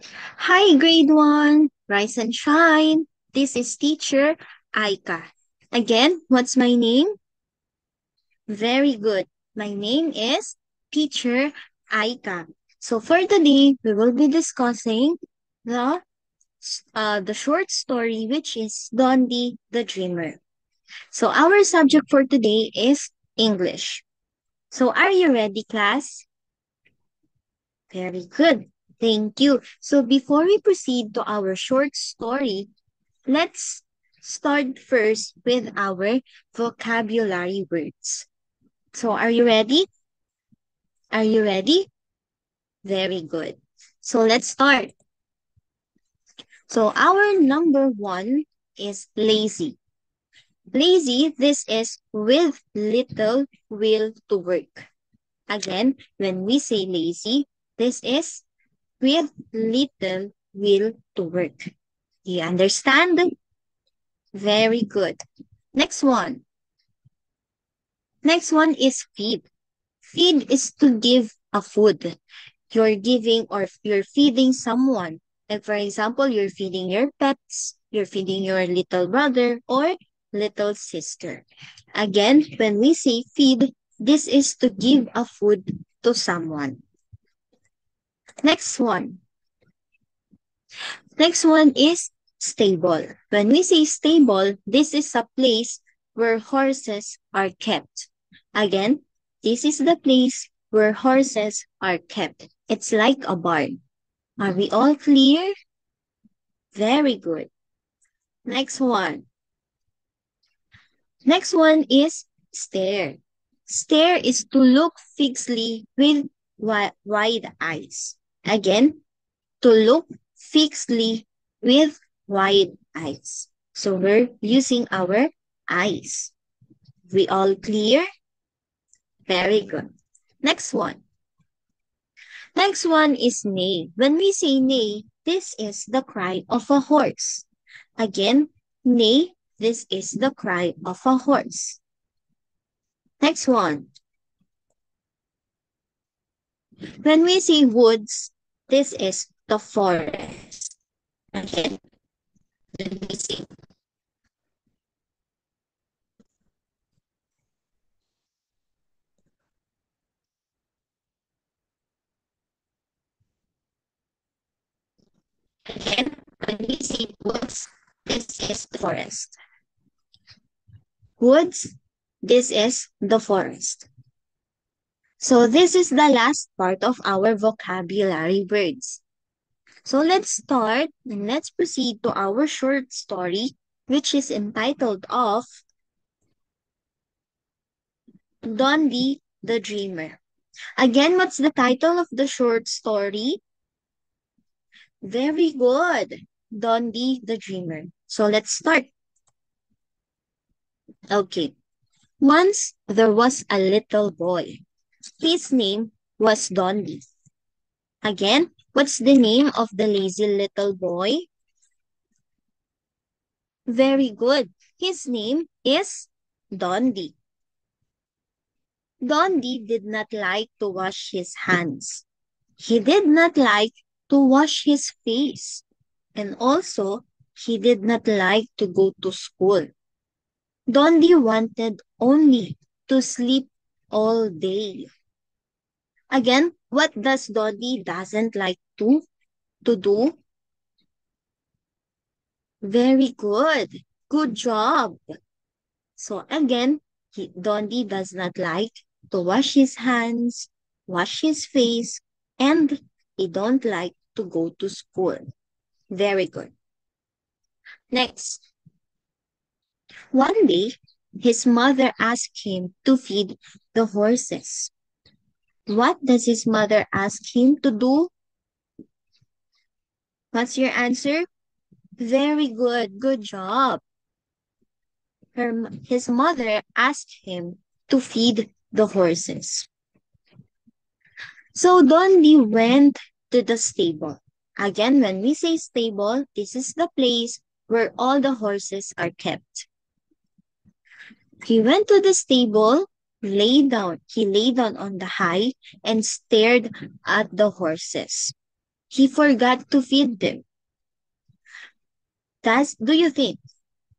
Hi, grade 1. Rise and shine. This is teacher Aika. Again, what's my name? Very good. My name is teacher Aika. So for today, we will be discussing the the short story which is Dondi the Dreamer. So our subject for today is English. So are you ready, class? Very good. Thank you. So before we proceed to our short story, let's start first with our vocabulary words. So are you ready? Are you ready? Very good. So let's start. So our number one is lazy. Lazy, this is with little will to work. Again, when we say lazy, this is with little will to work. Do you understand? Very good. Next one. Next one is feed. Feed is to give a food. You're giving or you're feeding someone. Like for example, you're feeding your pets, you're feeding your little brother or little sister. Again, when we say feed, this is to give a food to someone. Next one. Next one is stable. When we say stable, this is a place where horses are kept. Again, this is the place where horses are kept. It's like a barn. Are we all clear? Very good. Next one. Next one is stare. Stare is to look fixedly with wide eyes. Again, to look fixedly with wide eyes. So we're using our eyes. We all clear? Very good. Next one. Next one is neigh. When we say neigh, this is the cry of a horse. Again, neigh, this is the cry of a horse. Next one. When we say woods, this is the forest. Again, when we say again, when we say woods, this is the forest. Woods, this is the forest. So this is the last part of our vocabulary words. So let's start and let's proceed to our short story, which is entitled of Dundee the Dreamer. Again, what's the title of the short story? Very good. Dundee the Dreamer. So let's start. Okay. Once there was a little boy. His name was Dundee. Again, what's the name of the lazy little boy? Very good. His name is Dundee. Dundee did not like to wash his hands. He did not like to wash his face. And also, he did not like to go to school. Dundee wanted only to sleep all day. Again, what does Dundee doesn't like to do? Very good. Good job. So again, Dundee does not like to wash his hands, wash his face, and he don't like to go to school. Very good. Next, one day, his mother asked him to feed the horses. What does his mother ask him to do? What's your answer? Very good. Good job. His mother asked him to feed the horses. So Dundee went to the stable. Again, when we say stable, this is the place where all the horses are kept. He went to the stable, lay down. He lay down on the hay and stared at the horses. He forgot to feed them. Do you think,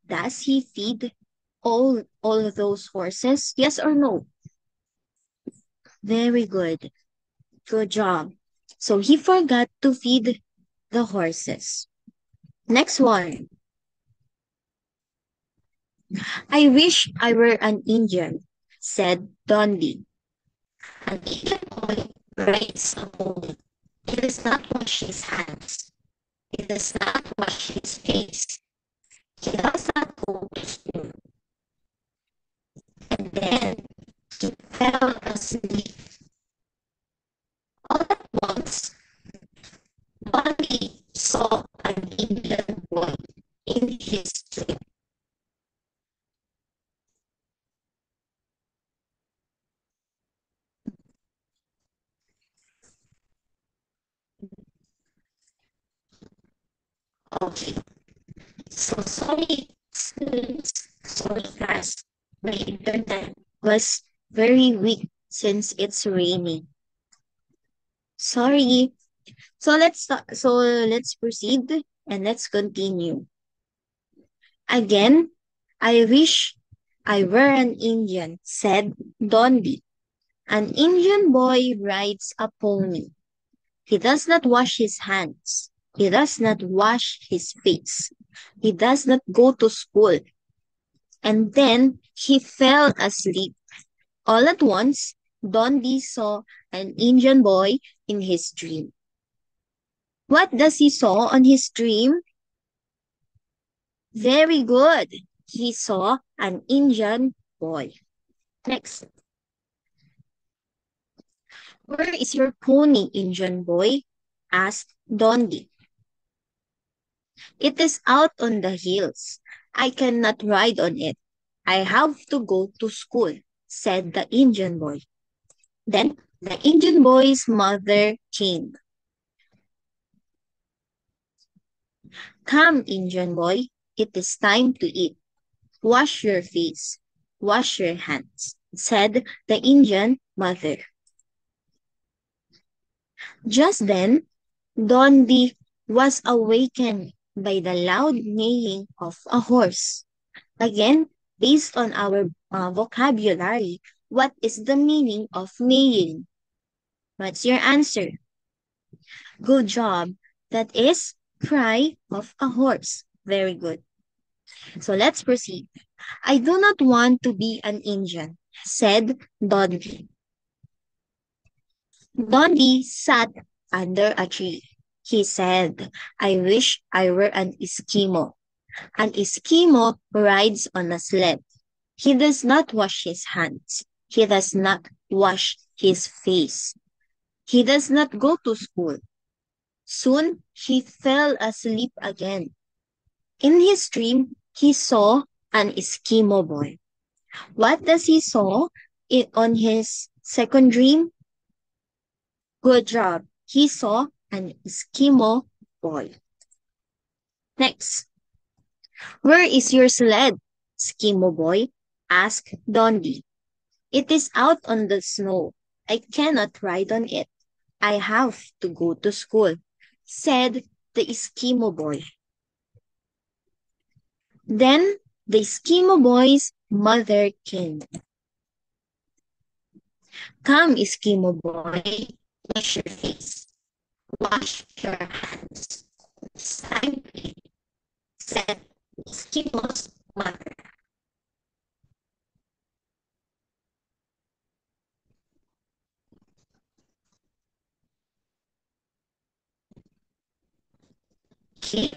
does he feed all of those horses? Yes or no? Very good. Good job. So he forgot to feed the horses. Next one. I wish I were an Indian, said Dundee. An Indian boy rides a pony. He does not wash his hands. He does not wash his face. He does not go to school. And then he fell asleep. All at once, Dundee saw an Indian boy in his dream. Okay, so sorry, students. Sorry, class. My internet was very weak since it's raining. Sorry. So let's proceed and let's continue. Again, I wish I were an Indian, said Dondi. An Indian boy rides a pony. He does not wash his hands. He does not wash his face. He does not go to school. And then he fell asleep. All at once, Dondi saw an Indian boy in his dream. What does he saw on his dream? Very good. He saw an Indian boy. Next. Where is your pony, Indian boy? Asked Dondi. It is out on the hills. I cannot ride on it. I have to go to school, said the Indian boy. Then the Indian boy's mother came. Come, Indian boy, it is time to eat. Wash your face, wash your hands, said the Indian mother. Just then, Dondi was awakened by the loud neighing of a horse. Again, based on our vocabulary, what is the meaning of neighing? What's your answer? Good job. That is cry of a horse. Very good. So let's proceed. I do not want to be an Indian, said Dondi. Dondi sat under a tree. He said, I wish I were an Eskimo. An Eskimo rides on a sled. He does not wash his hands. He does not wash his face. He does not go to school. Soon he fell asleep again. In his dream, he saw an Eskimo boy. What does he saw on his second dream? Good job. He saw an Eskimo boy. Next. Where is your sled, Eskimo boy? Asked Dondi. It is out on the snow. I cannot ride on it. I have to go to school, said the Eskimo boy. Then the Eskimo boy's mother came. Come, Eskimo boy, wash your face, wash your hands. It's time to eat, said Eskimo's mother. Okay.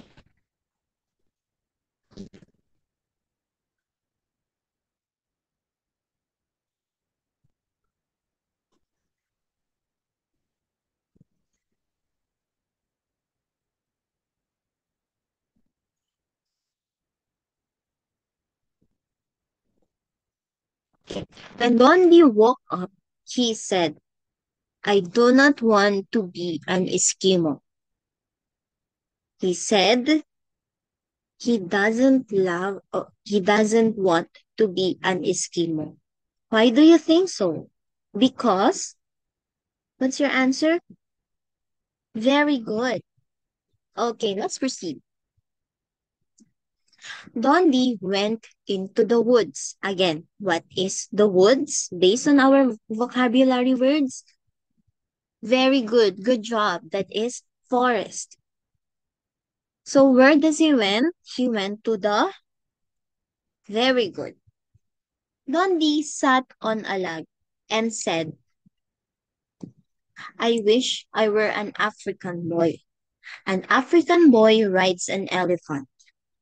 When Dondi woke up, he said, I do not want to be an Eskimo. He said he doesn't want to be an Eskimo. Why do you think so? Because, what's your answer? Very good. Okay, let's proceed. Dundee went into the woods. Again, what is the woods? Based on our vocabulary words. Very good. Good job. That is forest. So where does he went? He went to the... Very good. Dundee sat on a log and said, I wish I were an African boy. An African boy rides an elephant.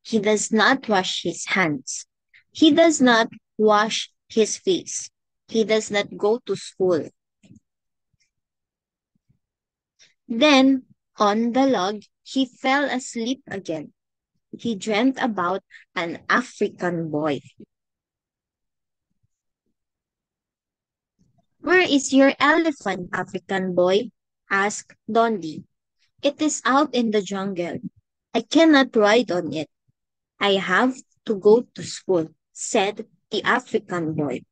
He does not wash his hands. He does not wash his face. He does not go to school. Then, on the log, he fell asleep again. He dreamt about an African boy. Where is your elephant, African boy? Asked Dundee. It is out in the jungle. I cannot ride on it. I have to go to school, said the African boy.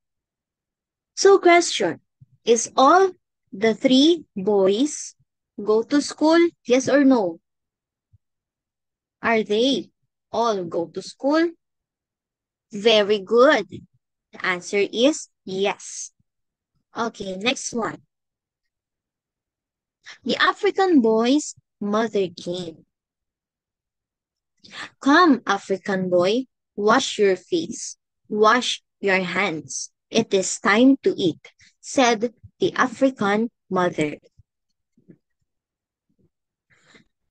So question, is all the three boys go to school? Yes or no? Are they all go to school? Very good. The answer is yes. Okay, next one. The African boy's mother came. Come, African boy, wash your face, wash your hands. It is time to eat, said the African mother.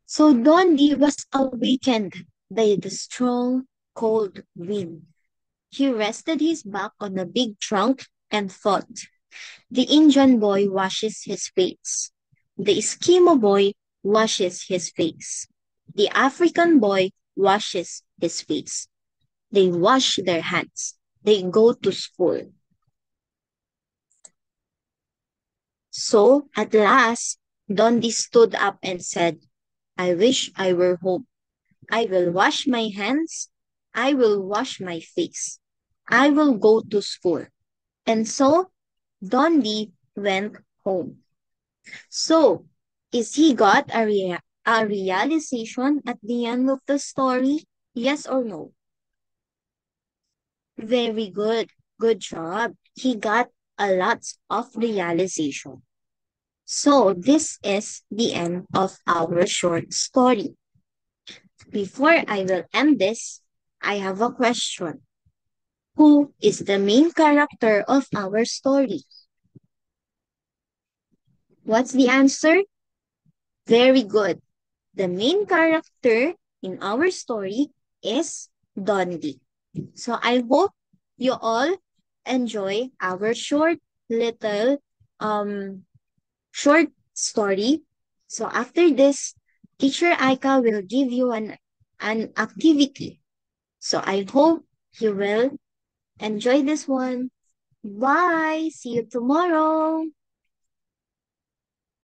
So Dundee was awakened by the strong, cold wind. He rested his back on a big trunk and thought. The Indian boy washes his face. The Eskimo boy washes his face. The African boy washes his face. They wash their hands. They go to school. So, at last, Dundee stood up and said, I wish I were home. I will wash my hands. I will wash my face. I will go to school. And so, Dundee went home. So, is he got a realization at the end of the story? Yes or no? Very good. Good job. He got a lot of realization. So, this is the end of our short story. Before I will end this, I have a question. Who is the main character of our story? What's the answer? Very good. The main character in our story is Dundee. So I hope you all enjoy our little um short story. So after this, Teacher Aika will give you an activity. So I hope you will enjoy this one. Bye. See you tomorrow.